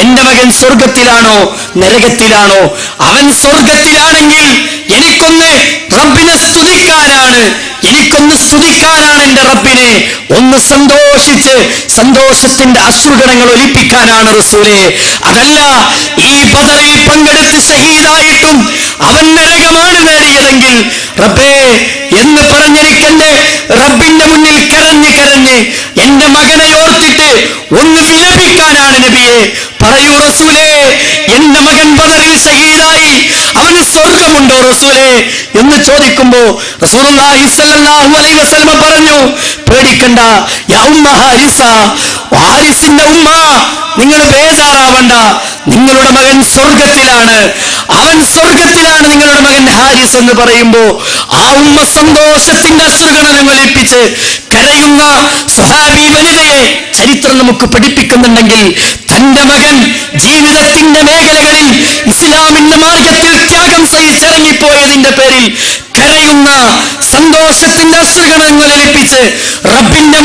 എന്റെ മകൻ സ്വർഗത്തിലാണോ നരകത്തിലാണോ? അവൻ സ്വർഗത്തിലാണെങ്കിൽ എനിക്കൊന്ന് റബ്ബിനെ സ്തുതിക്കാനാണ്, എന്റെ റബ്ബിനെ ഒന്ന് സന്തോഷിച്ച് സന്തോഷത്തിന്റെ അശ്രുഗണങ്ങൾ ഒലിപ്പിക്കാനാണ് റസൂലേ. അതല്ല, ഈ ബദറിൽ പങ്കെടുത്ത് ഷഹീദായിട്ടും അവൻ നരകമാണ് നേടിയതെങ്കിൽ റബ്ബേ എന്ന് പറഞ്ഞിരിക്കണ്ടേ, റബ്ബിന്റെ മുന്നിൽ കരഞ്ഞ് എന്റെ മകനെ ഓർത്തിട്ട് ഒന്ന് വിലപിക്കാനാണ് നബിയെ. പറയൂ റസൂലേ, എന്റെ മകൻ ബദറിൽ ഷഹീദായി, അവന് സ്വർഗമുണ്ടോ റസൂലേ എന്ന് ചോദിക്കുമ്പോ റസൂലുള്ളാഹി സ്വല്ലല്ലാഹു അലൈഹി വസല്ലം പറഞ്ഞു, പേടിക്കണ്ട യാ ഉമ്മ ഹാരിസ, ഹാരിസിന്റെ ഉമ്മ, നിങ്ങൾ ബേജാറാവണ്ട, നിങ്ങളുടെ മകൻ സ്വർഗത്തിലാണ്, അവൻ സ്വർഗത്തിലാണ് നിങ്ങളുടെ മകൻ ഹാരിസ് എന്ന് പറയുമ്പോ ആ ഉമ്മ സന്തോഷത്തിന്റെ അശ്രുഗണങ്ങൾ ഒലിപ്പിച്ച് കരയുന്ന സ്വഹാബി വനിതയെ ചരിത്രം നമുക്ക് പഠിപ്പിക്കുന്നുണ്ടെങ്കിൽ, തന്റെ മകൻ ജീവിതത്തിന്റെ മേഖലകളിൽ ഇസ്ലാമിന്റെ മാർഗത്തിൽ ത്യാഗം സഹിച്ചിറങ്ങിപ്പോയതിന്റെ പേരിൽ കരയുന്ന സന്തോഷത്തിന്റെ അശ്രുഗണങ്ങൾ ഒലിപ്പിച്ച് റബ്ബിന്റെ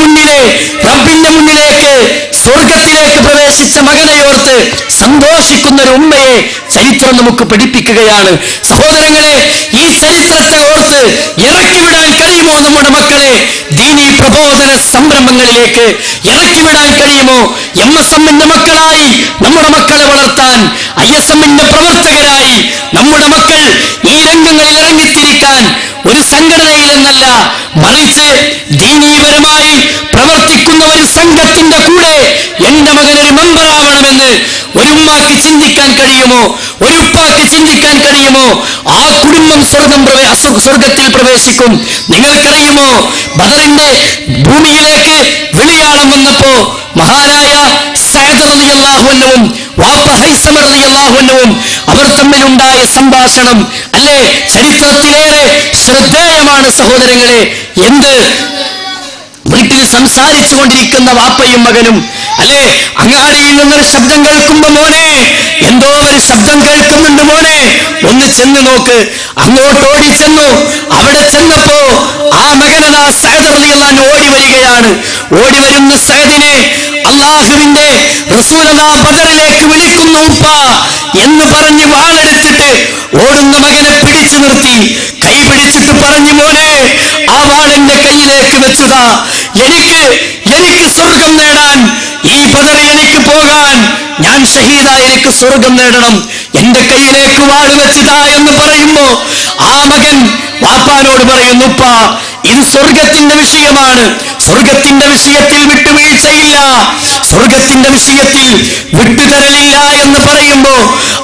മുന്നിലേക്ക് സ്വർഗത്തിലേക്ക് പ്രവേശിച്ച മകനെ ഓർത്ത് സന്തോഷിക്കുന്ന ഒരു ഉമ്മയെ ചരിത്രം നമുക്ക് പഠിപ്പിക്കുകയാണ്. സഹോദരങ്ങളെ, ഈ ചരിത്രത്തെ ഓർത്ത് ഇറക്കിവിടാൻ കഴിയുമോ നമ്മുടെ മക്കളെ? ദീനീ പ്രബോധന സംരംഭങ്ങളിലേക്ക് ഇറക്കിവിടാൻ കഴിയുമോ? MSMന്റെ മക്കളായി നമ്മുടെ മക്കളെ വളർത്താൻ, ISMന്റെ പ്രവർത്തകരായി നമ്മുടെ മക്കൾ ഈ രംഗങ്ങളിൽ ഇറങ്ങിത്തിരിക്കാൻ ഒരു സംഘടനയിലെന്നല്ല, മറിച്ച് ദീനീപരമായി പ്രവർത്തിക്കുന്ന ഒരു സംഘത്തിന്റെ കൂടെ എന്റെ മകനൊരു മെമ്പറാവണമെന്ന് ഒരു ഉമ്മാക്ക് ചിന്തിക്കാൻ കഴിയുമോ? ഒരു ഉപ്പാക്ക് ചിന്തിക്കാൻ കഴിയുമോ? ആ കുടുംബം സ്വർഗത്തിൽ പ്രവേശിക്കും. നിങ്ങൾക്കറിയുമോ, ബദറിന്റെ ഭൂമിയിലേക്ക് വെളിയാളം വന്നപ്പോ മഹാനായ സഅദ് റളിയല്ലാഹു അൻഹുവും വാപ്പ ഹൈസം റളിയല്ലാഹു അൻഹുവും അവർ തമ്മിലുണ്ടായ സംഭാഷണം, അല്ലേ, ചരിത്രത്തിലേറെ ശ്രദ്ധേയമാണ് സഹോദരങ്ങളെ. എന്ത് വീട്ടിൽ സംസാരിച്ചു കൊണ്ടിരിക്കുന്ന വാപ്പയും മകനും, അല്ലെ, അങ്ങാടിയിൽ നിന്നൊരു ശബ്ദം കേൾക്കുമ്പോ, മോനെ എന്തോ ഒരു ശബ്ദം കേൾക്കുന്നുണ്ട് മോനെ, ഒന്ന് ചെന്ന് നോക്ക്. അങ്ങോട്ട് ഓടിച്ചെന്നു. അവിടെ ചെന്നപ്പോ ആ മകനതാ സഅദ് റളിയല്ലാഹു അൻഹു ഓടി വരികയാണ്. ഓടി വരുന്ന സഅദിനെ അല്ലാഹുവിന്റെ റസൂലതാ ബദറിലേക്ക് വിളിക്കുന്നു ഉപ്പ എന്ന് പറഞ്ഞ് വാളെടുത്തിട്ട് ഓടുന്ന മകനെ പിടിച്ചു നിർത്തി. കൈ പിടിച്ചിട്ട് പറഞ്ഞു, മോനെ ആ വാളെന്റെ കയ്യിലേക്ക് വെച്ചുതാ, എനിക്ക് സ്വർഗം നേടാൻ, ഈ ബദറിൽ എനിക്ക് പോകാൻ, ഞാൻ ഷഹീദായി എനിക്ക് സ്വർഗം നേടണം, എന്റെ കയ്യിലേക്ക് വാള് വെച്ചതാ എന്ന് പറയുമ്പോ ആ മകൻ വാപ്പാനോട് പറയുന്നു, ഉപ്പ ഇത് സ്വർഗത്തിന്റെ വിഷയമാണ്, സ്വർഗത്തിന്റെ വിഷയത്തിൽ വിട്ടുവീഴ്ചയില്ല, സ്വർഗത്തിന്റെ വിഷയത്തിൽ വിട്ടുതരലില്ല എന്ന് പറയുമ്പോ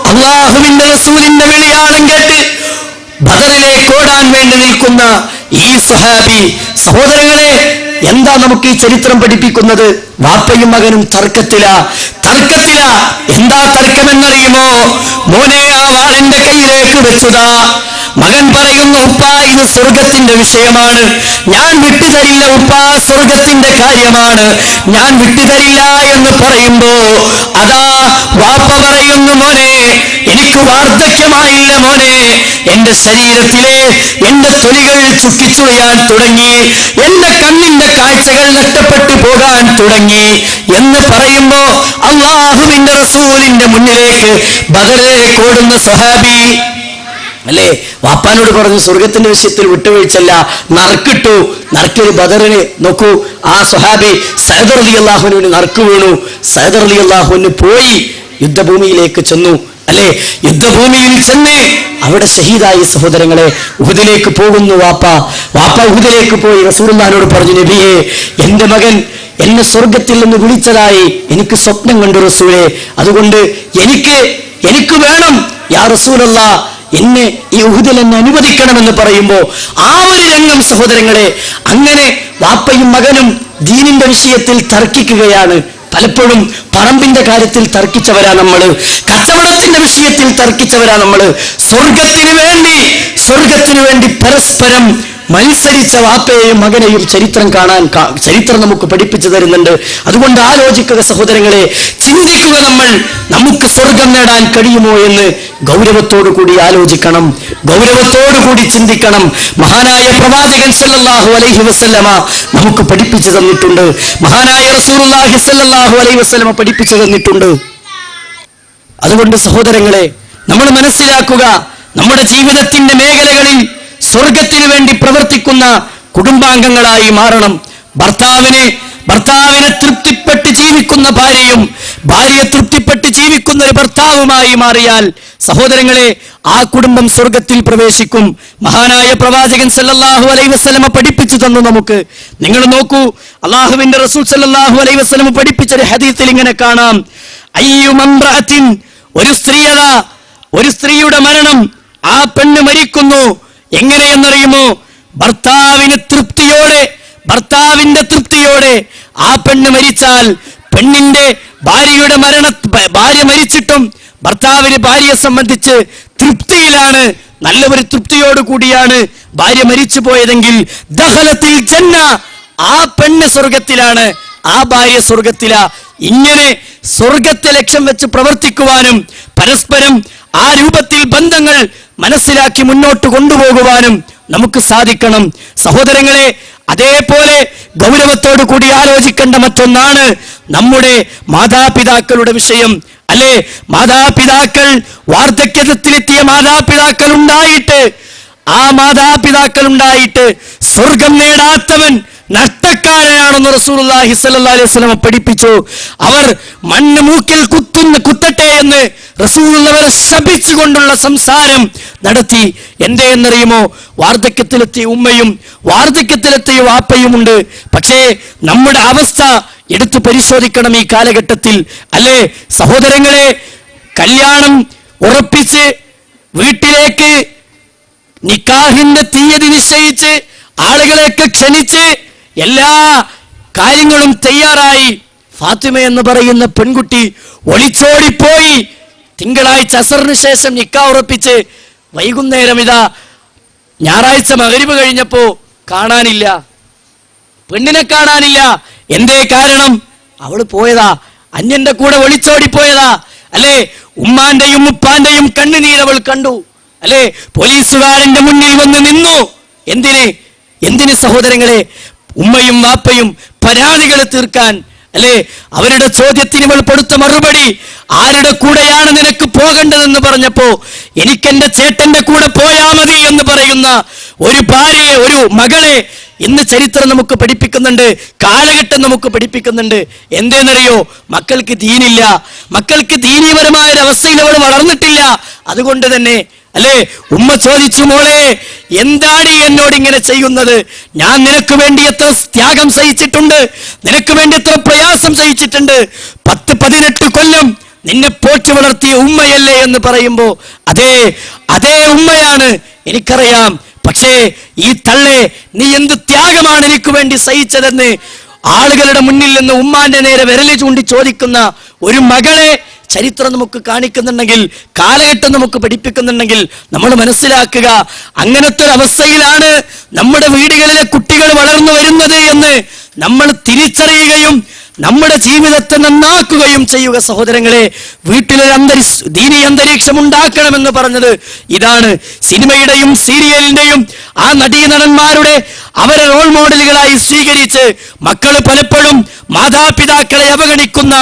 അല്ലാഹുവിന്റെ റസൂലിന്റെ വിളിയാളം കേട്ട് ബദറിലേക്ക് ഓടാൻ വേണ്ടി നിൽക്കുന്ന ഈ സ്വഹാബി. സഹോദരങ്ങളെ, എന്താ നമുക്ക് ഈ ചരിത്രം പഠിപ്പിക്കുന്നത്? വാപ്പയും മകനും തർക്കത്തില. എന്താ തർക്കമെന്നറിയുമോ? മോനെ, ആ വാളെന്റെ കയ്യിലേക്ക് വെച്ചതാ. മകൻ പറയുന്നു, ഉപ്പ, ഇത് സ്വർഗത്തിന്റെ വിഷയമാണ്, ഞാൻ വിട്ടുതരില്ല ഉപ്പ, സ്വർഗത്തിന്റെ കാര്യമാണ്, ഞാൻ വിട്ടുതരില്ല എന്ന് പറയുമ്പോ അതാ വാപ്പ പറയുന്നു, മോനെ, എനിക്ക് വാർദ്ധക്യമായില്ല മോനെ, എന്റെ ശരീരത്തിലെ എന്റെ തൊലികൾ ചുക്കിച്ചുളിയാൻ തുടങ്ങി, എന്റെ കണ്ണിന്റെ കാഴ്ചകൾ നഷ്ടപ്പെട്ടു പോകാൻ തുടങ്ങി എന്ന് പറയുമ്പോ അല്ലാഹുവിന്റെ റസൂലിന്റെ മുന്നിലേക്ക് ബദറിലേക്ക് ഓടുന്ന സ്വഹാബി അല്ലേ, വാപ്പാനോട് പറഞ്ഞു സ്വർഗത്തിന്റെ വിഷയത്തിൽ വിട്ടുവീഴ്ചല്ല, നറുക്കിട്ടു. നറുക്കിയൊരു ബദറിന് നോക്കൂ, ആ സ്വഹാബി സഅദ് റളിയല്ലാഹുവിന് നറുക്ക് വീണു. സഅദ് റളിയല്ലാഹുവിന് പോയി യുദ്ധഭൂമിയിലേക്ക് ചെന്നു അല്ലെ, യുദ്ധഭൂമിയിൽ ചെന്ന് അവിടെ ഷഹീദായി. സഹോദരങ്ങളെ, ഉഹദിലേക്ക് പോകുന്നു വാപ്പ ഉഹദിലേക്ക് പോയി റസൂലുള്ളാഹിനോട് പറഞ്ഞു, നബിയെ, എന്റെ മകൻ എന്നെ സ്വർഗത്തിൽ നിന്ന് വിളിച്ചതായി എനിക്ക് സ്വപ്നം കണ്ടു റസൂലേ, അതുകൊണ്ട് എനിക്ക് വേണം യാ റസൂലല്ലാഹ്, എന്നെ ഈ ഉഹദിൽ എന്നെ അനുവദിക്കണമെന്ന് പറയുമ്പോ ആ ഒരു രംഗം സഹോദരങ്ങളെ, അങ്ങനെ വാപ്പയും മകനും ദീനിന്റെ വിഷയത്തിൽ തർക്കിക്കുകയാണ്. പലപ്പോഴും പറമ്പിന്റെ കാര്യത്തിൽ തർക്കിച്ചവരാ നമ്മള്, കച്ചവടത്തിന്റെ വിഷയത്തിൽ തർക്കിച്ചവരാ നമ്മള്. സ്വർഗത്തിനു വേണ്ടി പരസ്പരം മത്സരിച്ച വാപ്പയെയും മകനെയും ചരിത്രം നമുക്ക് പഠിപ്പിച്ചു തരുന്നുണ്ട്. അതുകൊണ്ട് ആലോചിക്കുക സഹോദരങ്ങളെ, ചിന്തിക്കുക, നമുക്ക് സ്വർഗം നേടാൻ കഴിയുമോ എന്ന് ഗൗരവത്തോടു കൂടി ആലോചിക്കണം, ഗൗരവത്തോടു കൂടി ചിന്തിക്കണം. മഹാനായ പ്രവാചകൻ സല്ലല്ലാഹു അലൈഹി വസല്ലമ നമുക്ക് പഠിപ്പിച്ചു തന്നിട്ടുണ്ട്, മഹാനായ റസൂലുള്ളാഹി സല്ലല്ലാഹു അലൈഹി വസല്ലമ പഠിപ്പിച്ചു തന്നിട്ടുണ്ട്. അതുകൊണ്ട് സഹോദരങ്ങളെ, നമ്മൾ മനസ്സിലാക്കുക, നമ്മുടെ ജീവിതത്തിന്റെ മേഖലകളിൽ സ്വർഗത്തിനു വേണ്ടി പ്രവർത്തിക്കുന്ന കുടുംബാംഗങ്ങളായി മാറണം. ഭർത്താവിനെ തൃപ്തിപ്പെട്ട് ജീവിക്കുന്ന ഭാര്യയും ഭാര്യയെ തൃപ്തിപ്പെട്ട് ജീവിക്കുന്ന ഒരു ഭർത്താവുമായി മാറിയാൽ സഹോദരങ്ങളെ, ആ കുടുംബം സ്വർഗത്തിൽ പ്രവേശിക്കും. മഹാനായ പ്രവാചകൻ സല്ലല്ലാഹു അലൈഹി വസല്ലമ പഠിപ്പിച്ചു തന്നു നമുക്ക്. നിങ്ങൾ നോക്കൂ, അല്ലാഹുവിന്റെ റസൂൽ സല്ലല്ലാഹു അലൈഹി വസല്ലമ പഠിപ്പിച്ച ഒരു ഹദീസിൽ ഇങ്ങനെ കാണാം, അയ്യുമംറഅത്തിൻ, ഒരു സ്ത്രീയുടെ മരണം, ആ പെണ്ണ് മരിക്കുന്നു. എങ്ങനെയെന്നറിയുമോ? ഭർത്താവിന്റെ തൃപ്തിയോടെ ആ പെണ്ണ് മരിച്ചാൽ, ഭാര്യ മരിച്ചിട്ടും ഭർത്താവിന് ഭാര്യയെ സംബന്ധിച്ച് തൃപ്തിയിലാണ്, നല്ല ഒരു തൃപ്തിയോട് കൂടിയാണ് ഭാര്യ മരിച്ചു പോയതെങ്കിൽ ദഖലത്തിൽ ജന്ന, ആ പെണ്ണ് സ്വർഗത്തിലാണ്, ആ ഭാര്യ സ്വർഗത്തിലാ. ഇങ്ങനെ സ്വർഗത്തെ ലക്ഷ്യം വെച്ച് പ്രവർത്തിക്കുവാനും പരസ്പരം ആ രൂപത്തിൽ ബന്ധങ്ങൾ മനസ്സിലാക്കി മുന്നോട്ട് കൊണ്ടുപോകുവാനും നമുക്ക് സാധിക്കണം. സഹോദരങ്ങളെ, അതേപോലെ ഗൗരവത്തോടു കൂടി ആലോചിക്കേണ്ട മറ്റൊന്നാണ് നമ്മുടെ മാതാപിതാക്കളുടെ വിഷയം അല്ലെ. വാർദ്ധക്യത്തിലെത്തിയ മാതാപിതാക്കൾ ഉണ്ടായിട്ട് സ്വർഗം നേടാത്തവൻ നഷ്ടക്കാരനാണെന്ന് റസൂലുള്ളാഹി സ്വല്ലല്ലാഹു അലൈഹി വസല്ലം പഠിപ്പിച്ചു. അവർ മണ്ണ് മൂക്കിൽ കുത്തട്ടെ എന്ന് റസൂലുള്ളാഹി ശപിച്ചുകൊണ്ടുള്ള സംസാരം നടത്തി. എന്തേന്നറിയുമോ? വാർദ്ധക്യത്തിലെത്തിയ ഉമ്മയും വാർദ്ധക്യത്തിലെത്തിയ വാപ്പയുമുണ്ട്. പക്ഷേ നമ്മുടെ അവസ്ഥ എടുത്തു പരിശോധിക്കണം ഈ കാലഘട്ടത്തിൽ അല്ലേ സഹോദരങ്ങളെ. കല്യാണം ഉറപ്പിച്ച് വീട്ടിലേക്ക് നിക്കാഹിന്റെ തീയതി നിശ്ചയിച്ച് ആളുകളെയൊക്കെ ക്ഷണിച്ച് എല്ലാ കാര്യങ്ങളും തയ്യാറായി ഫാത്തിമ എന്ന് പറയുന്ന പെൺകുട്ടി ഒളിച്ചോടിപ്പോയി. തിങ്കളാഴ്ച അസറിന് ശേഷം നിക്കാഹ് ഉറപ്പിച്ച് വൈകുന്നേരം ഇതാ ഞായറാഴ്ച മഗ്‌രിബ് കഴിഞ്ഞപ്പോ കാണാനില്ല, പെണ്ണിനെ കാണാനില്ല. എന്തേ കാരണം? അവള് പോയതാ, അന്യന്റെ കൂടെ ഒളിച്ചോടിപ്പോയതാ അല്ലേ. ഉമ്മാന്റെയും ഉപ്പാന്റെയും കണ്ണുനീരവൾ കണ്ടു അല്ലേ. പോലീസുകാരന്റെ മുന്നിൽ വന്ന് നിന്നു. എന്തിന് സഹോദരങ്ങളെ? ഉമ്മയും വാപ്പയും പരാതികൾ തീർക്കാൻ അല്ലേ. അവരുടെ ചോദ്യത്തിന് ഇവൾ കൊടുത്ത മറുപടി, ആരുടെ കൂടെയാണ് നിനക്ക് പോകേണ്ടതെന്ന് പറഞ്ഞപ്പോ എനിക്കെന്റെ ചേട്ടന്റെ കൂടെ പോയാ മതി എന്ന് പറയുന്ന ഒരു ഭാര്യയെ, ഒരു മകളെ ഇന്ന് ചരിത്രം നമുക്ക് പഠിപ്പിക്കുന്നുണ്ട്, കാലഘട്ടം നമുക്ക് പഠിപ്പിക്കുന്നുണ്ട്. എന്തേന്നറിയോ? മക്കൾക്ക് ദീനില്ല, മക്കൾക്ക് ദീനീപരമായ ഒരു അവസ്ഥയിൽ അവൾ വളർന്നിട്ടില്ല. അതുകൊണ്ട് തന്നെ അല്ലേ ഉമ്മ ചോദിച്ചു, മോളെ എന്താണ് എന്നോട് ഇങ്ങനെ ചെയ്യുന്നത്? ഞാൻ നിനക്ക് വേണ്ടി എത്ര ത്യാഗം സഹിച്ചിട്ടുണ്ട്, നിനക്ക് വേണ്ടി എത്ര പ്രയാസം സഹിച്ചിട്ടുണ്ട്. 10-18 കൊല്ലം നിന്നെ പോറ്റി വളർത്തിയ ഉമ്മയല്ലേ എന്ന് പറയുമ്പോ അതേ ഉമ്മയാണ്, എനിക്കറിയാം. പക്ഷേ ഈ തള്ളെ, നീ എന്ത് ത്യാഗമാണ് എനിക്ക് വേണ്ടി സഹിച്ചതെന്ന് ആളുകളുടെ മുന്നിൽ നിന്ന് ഉമ്മാന്റെ നേരെ വിരല് ചൂണ്ടി ചോദിക്കുന്ന ഒരു മകളെ ചരിത്രം നമുക്ക് കാണിക്കുന്നുണ്ടെങ്കിൽ, കാലഘട്ടം നമുക്ക് പഠിപ്പിക്കുന്നുണ്ടെങ്കിൽ നമ്മൾ മനസ്സിലാക്കുക, അങ്ങനത്തെ ഒരു അവസ്ഥയിലാണ് നമ്മുടെ വീടുകളിലെ കുട്ടികൾ വളർന്നു വരുന്നത് എന്ന് നമ്മൾ തിരിച്ചറിയുകയും നമ്മുടെ ജീവിതത്തെ നന്നാക്കുകയും ചെയ്യുക. സഹോദരങ്ങളെ, വീട്ടിലൊരു ദീനീ അന്തരീക്ഷം ഉണ്ടാക്കണമെന്ന് പറഞ്ഞത് ഇതാണ്. സിനിമയുടെയും സീരിയലിന്റെയും ആ നടീനടന്മാരുടെ അവരെ റോൾ മോഡലുകളായി സ്വീകരിച്ച് മക്കൾ പലപ്പോഴും മാതാപിതാക്കളെ അവഗണിക്കുന്ന,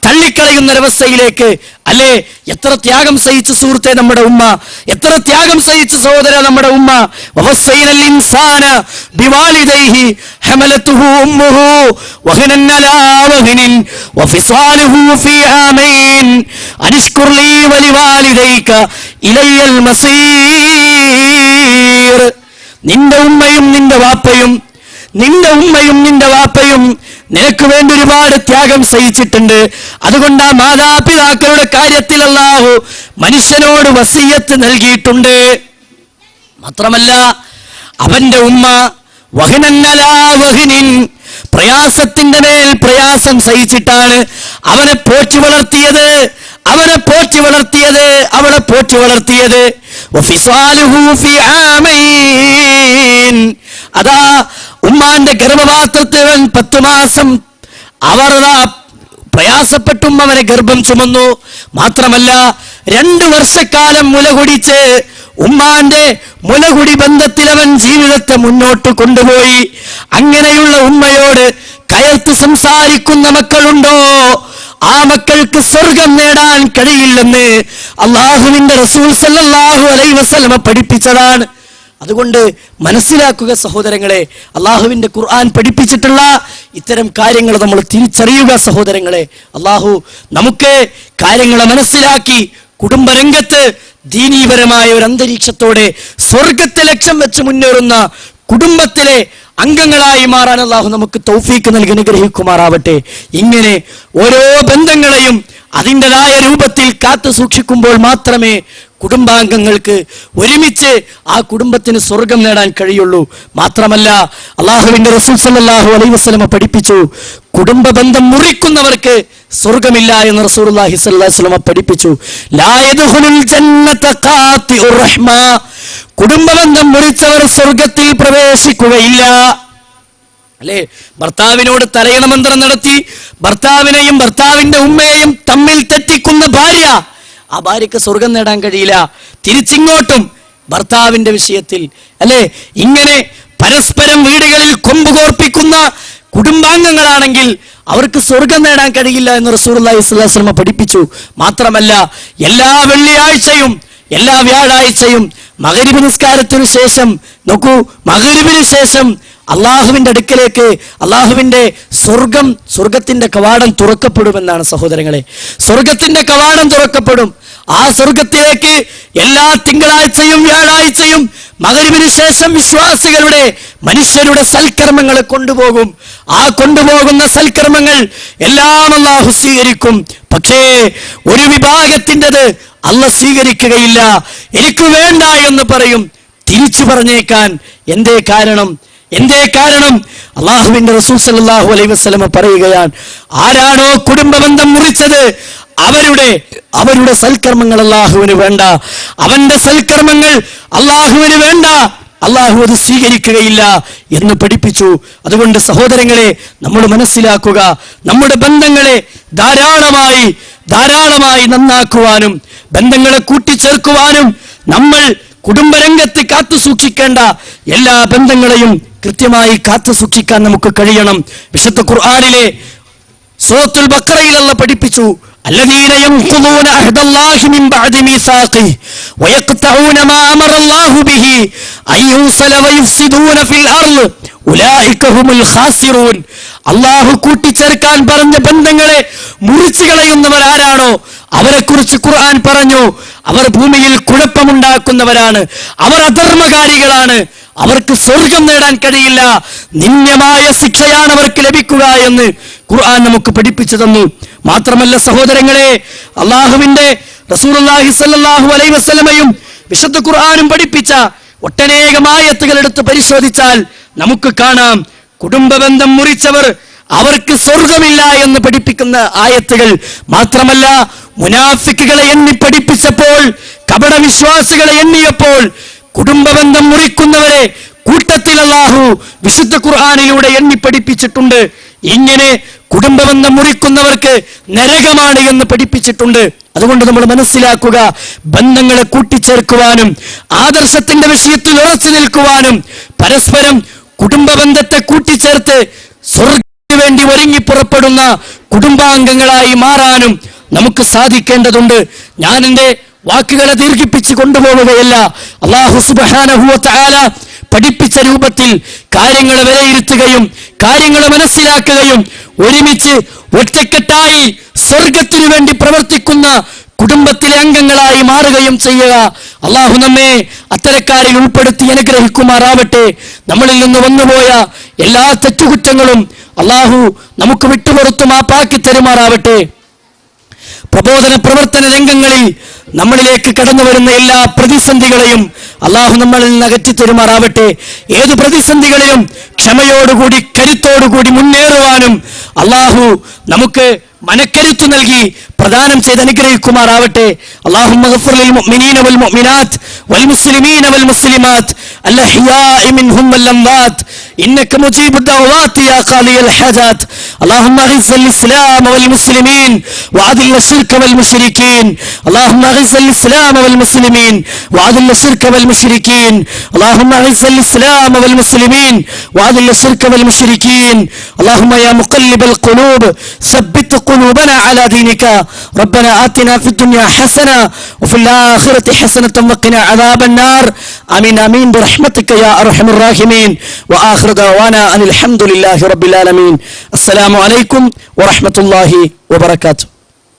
തള്ളിക്കളയുന്ന ഒരവസ്ഥയിലേക്ക്, അല്ലേ? എത്ര ത്യാഗം സഹിച്ചു സുഹൃത്തെ നമ്മുടെ ഉമ്മ, എത്ര ത്യാഗം സഹിച്ചു സഹോദര നമ്മുടെ ഉമ്മ. വവസ്സൈനൽ ഇൻസാന ബിവാലിദൈഹി ഹമലതുഹു ഉമ്മുഹു വഹനൻ അലാ വഹനിൻ വഫിസാലുഹു ഫീ ആമൈൻ അനിഷ്കുർ ലീ വലിവാലിദൈക ഇലയ്യൽ മസീർ. നിന്റെ ഉമ്മയും നിന്റെ വാപ്പയും നിനക്ക് വേണ്ടി ഒരുപാട് ത്യാഗം സഹിച്ചിട്ടുണ്ട്. അതുകൊണ്ട് ആ മാതാപിതാക്കളുടെ കാര്യത്തിൽ അല്ലാഹു മനുഷ്യനോട് വസിയത്ത് നൽകിയിട്ടുണ്ട്. മാത്രമല്ല, അവന്റെ ഉമ്മ വഹനന്നലാ വഹനിൻ, പ്രയാസത്തിന്റെ മേൽ പ്രയാസം സഹിച്ചിട്ടാണ് അവളെ പോറ്റി വളർത്തിയത്. വഫിസാലുഹു ഫീ ആമൈൻ, അതാ ഉമ്മാന്റെ ഗർഭപാത്രത്തിൽ 10 മാസം അവർ പ്രയാസപ്പെട്ടും അവനെ ഗർഭം ചുമന്നു. മാത്രമല്ല 2 വർഷക്കാലം മുലകുടിച്ച് ഉമ്മാന്റെ മുലകുടി ബന്ധത്തിൽ അവൻ ജീവിതത്തെ മുന്നോട്ട് കൊണ്ടുപോയി. അങ്ങനെയുള്ള ഉമ്മയോട് കയർത്ത് സംസാരിക്കുന്ന മക്കളുണ്ടോ? ആ മക്കൾക്ക് സ്വർഗം നേടാൻ കഴിയില്ലെന്ന് അള്ളാഹുവിന്റെ റസൂൽ സല്ലല്ലാഹു അലൈഹി വസല്ലമ പഠിപ്പിച്ചതാണ്. അതുകൊണ്ട് മനസ്സിലാക്കുക സഹോദരങ്ങളെ, അള്ളാഹുവിന്റെ ഖുർആൻ പഠിപ്പിച്ചിട്ടുള്ള ഇത്തരം കാര്യങ്ങൾ നമ്മൾ തിരിച്ചറിയുക സഹോദരങ്ങളെ. അള്ളാഹു നമുക്ക് കാര്യങ്ങളെ മനസ്സിലാക്കി കുടുംബരംഗത്ത് ദീനീപരമായ ഒരു അന്തരീക്ഷത്തോടെ സ്വർഗത്തെ ലക്ഷ്യം വെച്ച് മുന്നേറുന്ന കുടുംബത്തിലെ അംഗങ്ങളായി മാറാൻ അള്ളാഹു നമുക്ക് തൗഫീക്ക് നൽകി അനുഗ്രഹിക്കുമാറാവട്ടെ. ഇങ്ങനെ ഓരോ ബന്ധങ്ങളെയും അതിൻ്റെതായ രൂപത്തിൽ കാത്തു സൂക്ഷിക്കുമ്പോൾ മാത്രമേ കുടുംബാംഗങ്ങൾക്ക് ഒരുമിച്ച് ആ കുടുംബത്തിന് സ്വർഗം നേടാൻ കഴിയുള്ളൂ. മാത്രമല്ല, അള്ളാഹുവിന്റെ റസൂൽ സല്ലല്ലാഹു അലൈഹി വസല്ലമ പഠിപ്പിച്ചു, കുടുംബ ബന്ധം മുറിക്കുന്നവർക്ക് സ്വർഗമില്ല എന്ന് റസൂലുള്ളാഹി സ്വല്ലല്ലാഹു അലൈഹി വസല്ലമ പഠിപ്പിച്ചു. ലാ യദ്ഖുലുൽ ജന്നത ഖാതിഉർ റഹ്മ, കുടുംബബന്ധം മുറിച്ചവർ സ്വർഗത്തിൽ പ്രവേശിക്കുകയില്ല. അല്ലേ? ഭർത്താവിനോട് തലയണമന്ത്രം നടത്തി ഭർത്താവിനെയും ഭർത്താവിന്റെ ഉമ്മയെയും തമ്മിൽ തെറ്റിക്കുന്ന ഭാര്യ, ആ ഭാര്യക്ക് സ്വർഗം നേടാൻ കഴിയില്ല. തിരിച്ചിങ്ങോട്ടും ഭർത്താവിന്റെ വിഷയത്തിൽ, അല്ലെ, ഇങ്ങനെ പരസ്പരം വീടുകളിൽ കൊമ്പുകോർപ്പിക്കുന്ന കുടുംബാംഗങ്ങളാണെങ്കിൽ അവർക്ക് സ്വർഗം നേടാൻ കഴിയില്ല എന്ന് റസൂലുള്ളാഹി സ്വല്ലല്ലാഹു അലൈഹി വസല്ലം പഠിപ്പിച്ചു. മാത്രമല്ല, എല്ലാ വെള്ളിയാഴ്ചയും എല്ലാ വ്യാഴാഴ്ചയും മഗ്‌രിബ് നിസ്കാരത്തിനു ശേഷം നോക്കൂ, മഗ്‌രിബിന് ശേഷം അള്ളാഹുവിന്റെ അടുക്കലേക്ക് അള്ളാഹുവിന്റെ സ്വർഗത്തിന്റെ കവാടം തുറക്കപ്പെടുമെന്നാണ് സഹോദരങ്ങളെ. സ്വർഗത്തിന്റെ കവാടം തുറക്കപ്പെടും. ആ സ്വർഗത്തിലേക്ക് എല്ലാ തിങ്കളാഴ്ചയും വ്യാഴാഴ്ചയും മഗ്‌രിബിന് ശേഷം വിശ്വാസികളുടെ മനുഷ്യരുടെ സൽക്കർമ്മങ്ങളെ കൊണ്ടുപോകും. ആ കൊണ്ടുപോകുന്ന സൽക്കർമ്മങ്ങൾ എല്ലാം അള്ളാഹു സ്വീകരിക്കും. പക്ഷേ ഒരു വിഭാഗത്തിൻ്റെത് അള്ളാഹ് സ്വീകരിക്കുകയില്ല. എനിക്ക് വേണ്ട എന്ന് പറയും. തിരിച്ചു പറഞ്ഞേക്കാൻ എന്തേ കാരണം? അള്ളാഹുവിന്റെ റസൂൽ സല്ലല്ലാഹു അലൈഹി വസല്ലമ പറയുകയാണ്, ആരാണോ കുടുംബബന്ധം മുറിച്ചത് അവരുടെ സൽക്കർമ്മങ്ങൾ അള്ളാഹുവിന് വേണ്ട, അവന്റെ സൽക്കർമ്മങ്ങൾ അള്ളാഹുവിന് വേണ്ട, അള്ളാഹു അത് സ്വീകരിക്കുകയില്ല എന്ന് പഠിപ്പിച്ചു. അതുകൊണ്ട് സഹോദരങ്ങളെ, നമ്മൾ മനസ്സിലാക്കുക, നമ്മുടെ ബന്ധങ്ങളെ ധാരാളമായി നന്നാക്കുവാനും ബന്ധങ്ങളെ കൂട്ടിച്ചേർക്കുവാനും നമ്മൾ കുടുംബരംഗത്ത് കാത്തു സൂക്ഷിക്കേണ്ട എല്ലാ ബന്ധങ്ങളെയും കൃത്യമായി കാത്തു സൂക്ഷിക്കാൻ നമുക്ക് കഴിയണം. വിശുദ്ധ ഖുർആനിലെ സൂറത്തുൽ ബഖറയിൽ അല്ലാഹു പഠിപ്പിച്ചു, الذين ينقضون عهد الله من بعد ميثاقه ويقطعون ما أمر الله به أن يوصل ويفسدون في الأرض أولئك هم الخاسرون. അള്ളാഹു കൂട്ടിച്ചേർക്കാൻ പറഞ്ഞ ബന്ധങ്ങളെ മുറിച്ചു കളയുന്നവരാരാണോ അവരെ കുറിച്ച് ഖുർആൻ പറഞ്ഞു, അവർ ഭൂമിയിൽ കുഴപ്പമുണ്ടാക്കുന്നവരാണ്, അവർ അധർമ്മകാരികളാണ്, അവർക്ക് സ്വർഗം നേടാൻ കഴിയില്ല, നിന്ദ്യമായ ശിക്ഷയാണ് അവർക്ക് ലഭിക്കുക എന്ന് ഖുർആൻ നമുക്ക് പഠിപ്പിച്ചു തന്നു. മാത്രമല്ല സഹോദരങ്ങളെ, അള്ളാഹുവിന്റെ റസൂലുള്ളാഹി സ്വല്ലല്ലാഹു അലൈഹി വസല്ലമയും വിശുദ്ധ ഖുർആനും പഠിപ്പിച്ച ഒട്ടനേകം ആയത്തുകൾ എടുത്ത് പരിശോധിച്ചാൽ നമുക്ക് കാണാം, കുടുംബബന്ധം മുറിച്ചവർ അവർക്ക് സ്വർഗമില്ല എന്ന് പഠിപ്പിക്കുന്ന ആയത്തുകൾ. മാത്രമല്ല, മുനാഫിക്കുകളെ എണ്ണി പഠിപ്പിച്ചപ്പോൾ, കപടവിശ്വാസികളെ എണ്ണിയപ്പോൾ, കുടുംബബന്ധം മുറിക്കുന്നവരെ കൂട്ടത്തിൽ അല്ലാഹു വിശുദ്ധ ഖുർആനിലൂടെ എണ്ണി പഠിപ്പിച്ചിട്ടുണ്ട്. ഇങ്ങനെ കുടുംബബന്ധം മുറിക്കുന്നവർക്ക് നരകമാണ് എന്ന് പഠിപ്പിച്ചിട്ടുണ്ട്. അതുകൊണ്ട് നമ്മൾ മനസ്സിലാക്കുക, ബന്ധങ്ങളെ കൂട്ടിച്ചേർക്കുവാനും ആദർശത്തിന്റെ വിഷയത്തിൽ ഉറച്ചു നിൽക്കുവാനും പരസ്പരം കുടുംബബന്ധത്തെ കൂട്ടിച്ചേർത്ത് സ്വർഗ്ഗത്തിന് വേണ്ടി ഒരുങ്ങി പുറപ്പെടുന്ന കുടുംബാംഗങ്ങളായി മാറാനും നമുക്ക് സാധിക്കേണ്ടതുണ്ട്. ഞാൻ എൻ്റെ വാക്കുകളെ ദീർഘിപ്പിച്ച് കൊണ്ടുപോവുകയല്ല. അല്ലാഹു സുബ്ഹാനഹു വ തആല പഠിപ്പിച്ച രൂപത്തിൽ കാര്യങ്ങളെ വിലയിരുത്തുകയും കാര്യങ്ങളെ മനസ്സിലാക്കുകയും ഒരുമിച്ച് ഒറ്റക്കെട്ടായി സ്വർഗത്തിനു വേണ്ടി പ്രവർത്തിക്കുന്ന കുടുംബത്തിലെ അംഗങ്ങളായി മാറുകയും ചെയ്യുക. അള്ളാഹു നമ്മെ അത്തരക്കാരിൽ ഉൾപ്പെടുത്തി അനുഗ്രഹിക്കുമാറാവട്ടെ. നമ്മളിൽ നിന്ന് വന്നുപോയ എല്ലാ തെറ്റുകുറ്റങ്ങളും അള്ളാഹു നമുക്ക് വിട്ടുപുറത്തു മാപ്പാക്കി തരുമാറാവട്ടെ. പ്രബോധന പ്രവർത്തന രംഗങ്ങളിൽ നമ്മളിലേക്ക് കടന്നു വരുന്ന എല്ലാ പ്രതിസന്ധികളെയും അള്ളാഹു നമ്മളിൽ നിന്ന് അകറ്റി തരുമാറാവട്ടെ. ഏത് പ്രതിസന്ധികളിലും ക്ഷമയോടുകൂടി കരുത്തോടുകൂടി മുന്നേറുവാനും അള്ളാഹു നമുക്ക് മനക്കരുത്തു നൽകി പ്രദാനം ചെയ്ത് അനുഗ്രഹിക്കുമാറാവട്ടെ. അല്ലാഹുമ്മ ഗഫിർ ലിൽ മുഅ്മിനീന വൽ മുഅ്മിനാത്ത് വൽ മുസ്ലിമീന വൽ മുസ്ലിമാത്ത് അൽഹയാഇ മിൻഹും വൽ അംവാത്ത് إنك مجيب الدعوات يا قاضي الحاجات. اللهم أعز الإسلام والمسلمين وأذل الشرك والمشركين. اللهم أعز الإسلام والمسلمين وأذل الشرك والمشركين. اللهم أعز الإسلام والمسلمين وأذل الشرك والمشركين. اللهم يا مقلب القلوب ثبت قلوبنا على دينك. ربنا آتنا في الدنيا حسنة وفي الآخرة حسنة وقنا عذاب النار. آمين آمين برحمتك يا أرحم الراحمين. وآخر دعوانا أن الحمد لله رب العالمين. السلام عليكم ورحمة الله وبركاته.